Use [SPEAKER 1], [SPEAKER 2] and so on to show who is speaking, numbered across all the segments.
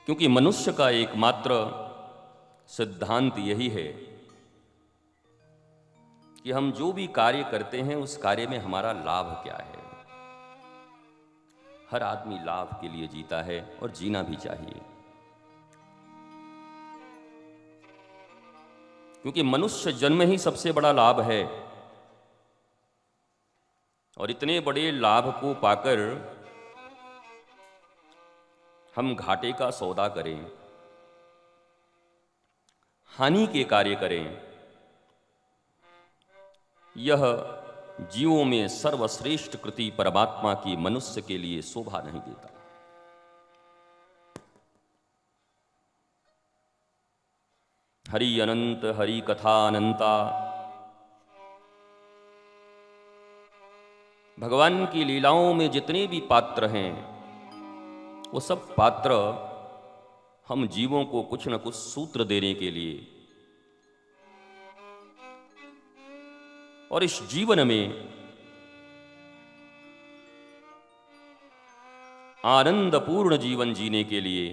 [SPEAKER 1] क्योंकि मनुष्य का एकमात्र सिद्धांत यही है कि हम जो भी कार्य करते हैं उस कार्य में हमारा लाभ क्या है। हर आदमी लाभ के लिए जीता है और जीना भी चाहिए, क्योंकि मनुष्य जन्म ही सबसे बड़ा लाभ है। और इतने बड़े लाभ को पाकर हम घाटे का सौदा करें, हानि के कार्य करें, यह जीवों में सर्वश्रेष्ठ कृति परमात्मा की मनुष्य के लिए शोभा नहीं देता। हरि अनंत हरि कथा अनंता। भगवान की लीलाओं में जितने भी पात्र हैं वो सब पात्र हम जीवों को कुछ न कुछ सूत्र देने के लिए और इस जीवन में आनंदपूर्ण जीवन जीने के लिए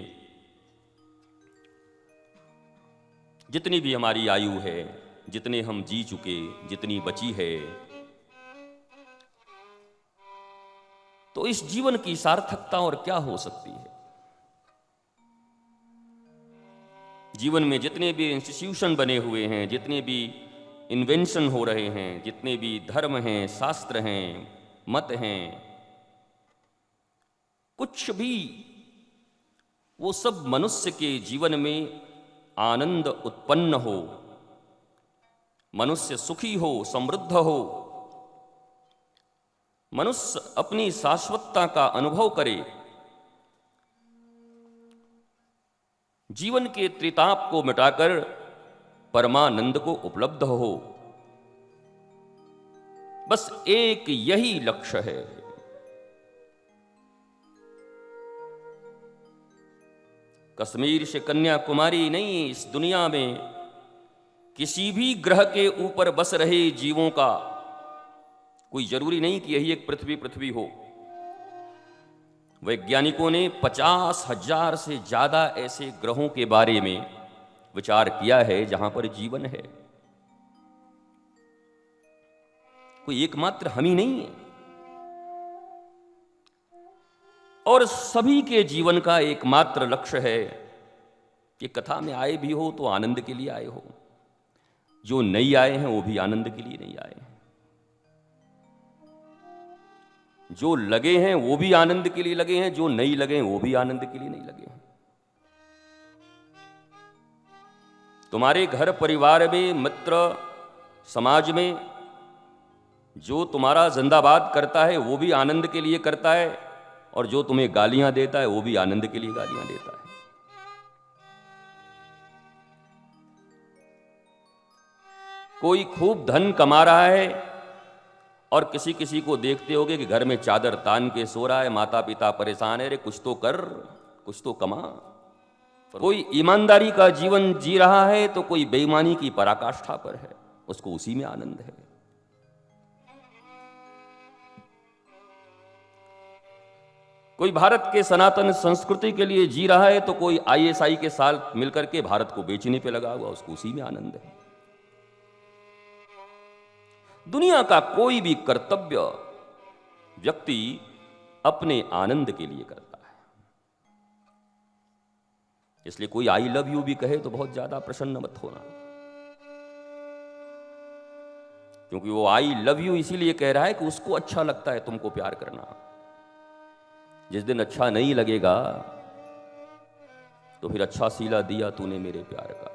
[SPEAKER 1] जितनी भी हमारी आयु है, जितने हम जी चुके, जितनी बची है, तो इस जीवन की सार्थकता और क्या हो सकती है। जीवन में जितने भी इंस्टीट्यूशन बने हुए हैं, जितने भी इन्वेंशन हो रहे हैं, जितने भी धर्म हैं, शास्त्र हैं, मत हैं, कुछ भी, वो सब मनुष्य के जीवन में आनंद उत्पन्न हो, मनुष्य सुखी हो, समृद्ध हो, मनुष्य अपनी शाश्वतता का अनुभव करे, जीवन के त्रिताप को मिटाकर परमानंद को उपलब्ध हो, बस एक यही लक्ष्य है। कश्मीर से कन्याकुमारी नहीं, इस दुनिया में किसी भी ग्रह के ऊपर बस रहे जीवों का कोई जरूरी नहीं कि यही एक पृथ्वी हो। वैज्ञानिकों ने 50,000 से ज्यादा ऐसे ग्रहों के बारे में विचार किया है जहां पर जीवन है। कोई एकमात्र हम ही नहीं है। और सभी के जीवन का एकमात्र लक्ष्य है कि कथा में आए भी हो तो आनंद के लिए आए हो, जो नहीं आए हैं वो भी आनंद के लिए नहीं आए हैं, जो लगे हैं वो भी आनंद के लिए लगे हैं, जो नहीं लगे हैं वो भी आनंद के लिए नहीं लगे हैं। तुम्हारे घर परिवार में, मित्र समाज में जो तुम्हारा जिंदाबाद करता है वो भी आनंद के लिए करता है, और जो तुम्हें गालियां देता है वो भी आनंद के लिए गालियां देता है। कोई खूब धन कमा रहा है और किसी किसी को देखते होगे कि घर में चादर तान के सो रहा है, माता पिता परेशान है, अरे कुछ तो कर, कुछ तो कमा। कोई ईमानदारी का जीवन जी रहा है तो कोई बेईमानी की पराकाष्ठा पर है, उसको उसी में आनंद है। कोई भारत के सनातन संस्कृति के लिए जी रहा है तो कोई आईएसआई के साथ मिलकर के भारत को बेचने पे लगा हुआ, उसको उसी में आनंद है। दुनिया का कोई भी कर्तव्य व्यक्ति अपने आनंद के लिए करता है। इसलिए कोई आई लव यू भी कहे तो बहुत ज्यादा प्रसन्न मत होना, क्योंकि वो आई लव यू इसीलिए कह रहा है कि उसको अच्छा लगता है तुमको प्यार करना। जिस दिन अच्छा नहीं लगेगा तो फिर अच्छा सीला दिया तूने मेरे प्यार का,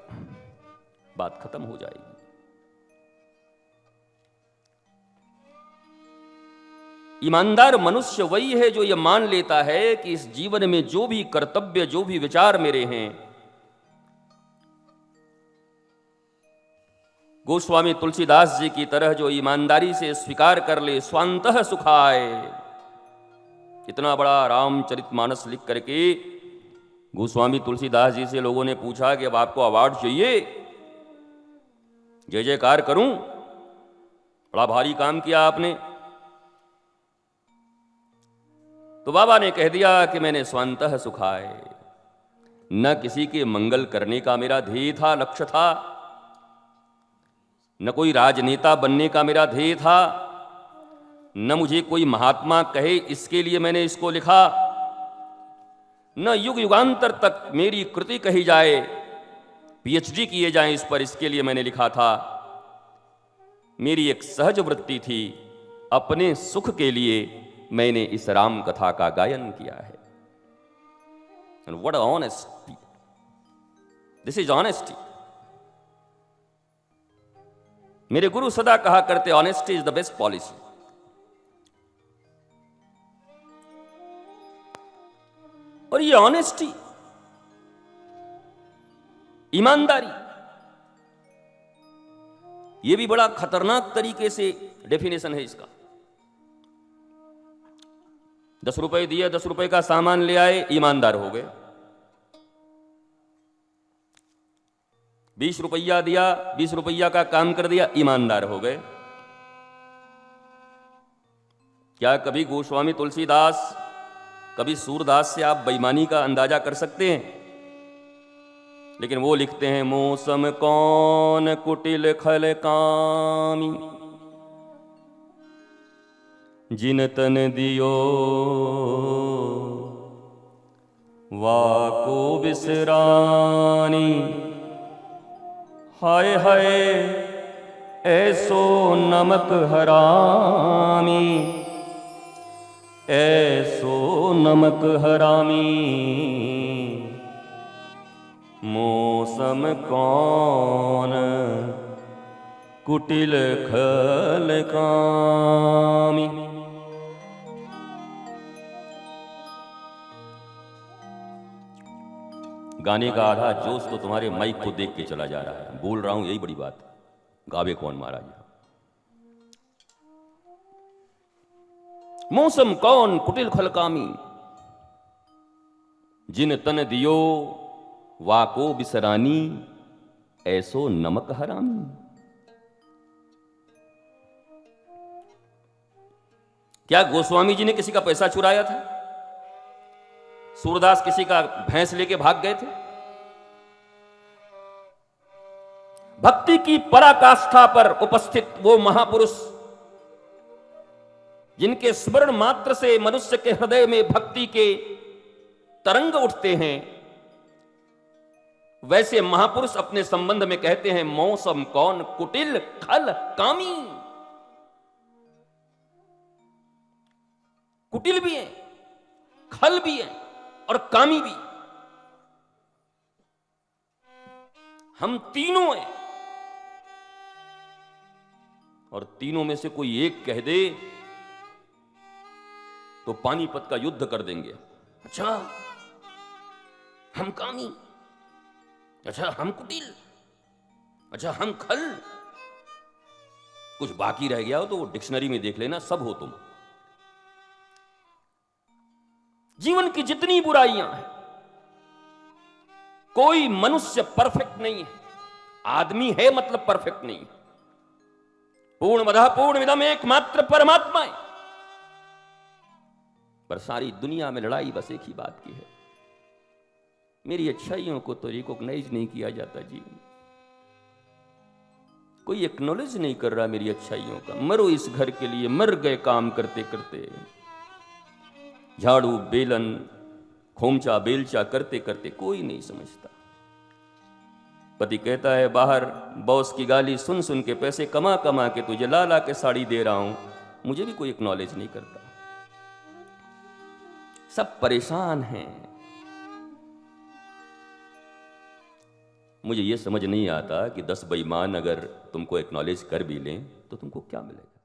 [SPEAKER 1] बात खत्म हो जाएगी। ईमानदार मनुष्य वही है जो यह मान लेता है कि इस जीवन में जो भी कर्तव्य, जो भी विचार मेरे हैं, गोस्वामी तुलसीदास जी की तरह जो ईमानदारी से स्वीकार कर ले, स्वांतः सुखाय। इतना बड़ा रामचरितमानस लिख करके गोस्वामी तुलसीदास जी से लोगों ने पूछा कि अब आपको अवार्ड चाहिए, जय जयकार करूं, बड़ा भारी काम किया आपने। तो बाबा ने कह दिया कि मैंने स्वांतः सुखाए, न किसी के मंगल करने का मेरा ध्येय था, लक्ष्य था, न कोई राजनेता बनने का मेरा ध्येय था, न मुझे कोई महात्मा कहे इसके लिए मैंने इसको लिखा, न युग युगांतर तक मेरी कृति कही जाए, पीएचडी किए जाएं इस पर, इसके लिए मैंने लिखा था। मेरी एक सहज वृत्ति थी, अपने सुख के लिए मैंने इस राम कथा का गायन किया है। And what honesty! This is honesty. मेरे गुरु सदा कहा करते, honesty is the best policy. और ये ऑनेस्टी, ईमानदारी, ये भी बड़ा खतरनाक तरीके से डेफिनेशन है इसका। 10 रुपए दिए, 10 रुपए का सामान ले आए, ईमानदार हो गए। 20 रुपया दिया, 20 रुपया का काम कर दिया, ईमानदार हो गए। क्या कभी गोस्वामी तुलसीदास, कभी सूरदास से आप बेईमानी का अंदाजा कर सकते हैं? लेकिन वो लिखते हैं, मौसम कौन कुटिल खल कामी, जिन तन दियो वाको बिसरानी, हाय हाय ऐसो नमक हरामी, ऐसो नमक हरामी, मौसम कौन कुटिल खल कामी। गाने का आधा जोश तो तुम्हारे माइक को देख के चला जा रहा है। बोल रहा हूं यही बड़ी बात है, गावे कौन महाराज। मौसम कौन कुटिल खलकामी, जिन तन दियो वाको बिसरानी, ऐसो नमक हरामी। क्या गोस्वामी जी ने किसी का पैसा चुराया था? सूरदास किसी का भैंस लेके भाग गए थे? भक्ति की पराकाष्ठा पर उपस्थित वो महापुरुष, जिनके स्मरण मात्र से मनुष्य के हृदय में भक्ति के तरंग उठते हैं, वैसे महापुरुष अपने संबंध में कहते हैं, मौसम कौन कुटिल खल कामी। कुटिल भी है, खल भी है और कामी भी। हम तीनों हैं, और तीनों में से कोई एक कह दे तो पानीपत का युद्ध कर देंगे। अच्छा हम कामी, अच्छा हम कुटिल, अच्छा हम खल। कुछ बाकी रह गया हो तो वो डिक्शनरी में देख लेना, सब हो तुम। जीवन की जितनी बुराइयां हैं, कोई मनुष्य परफेक्ट नहीं है। आदमी है मतलब परफेक्ट नहीं। पूर्णमदः पूर्णमिदम् एकमात्र परमात्मा है। पर सारी दुनिया में लड़ाई बस एक ही बात की है, मेरी अच्छाइयों को तो रिकॉग्नाइज नहीं किया जाता जी। कोई एक्नॉलेज नहीं कर रहा मेरी अच्छाइयों का। मरो इस घर के लिए, मर गए काम करते करते। झाड़ू बेलन खोमचा बेलचा करते करते, कोई नहीं समझता। पति कहता है बाहर, बॉस की गाली सुन सुन के पैसे कमा कमा के तुझे ला ला के साड़ी दे रहा हूं, मुझे भी कोई एक्नॉलेज नहीं करता। सब परेशान हैं। मुझे यह समझ नहीं आता कि 10 बेईमान अगर तुमको एक्नॉलेज कर भी लें तो तुमको क्या मिलेगा।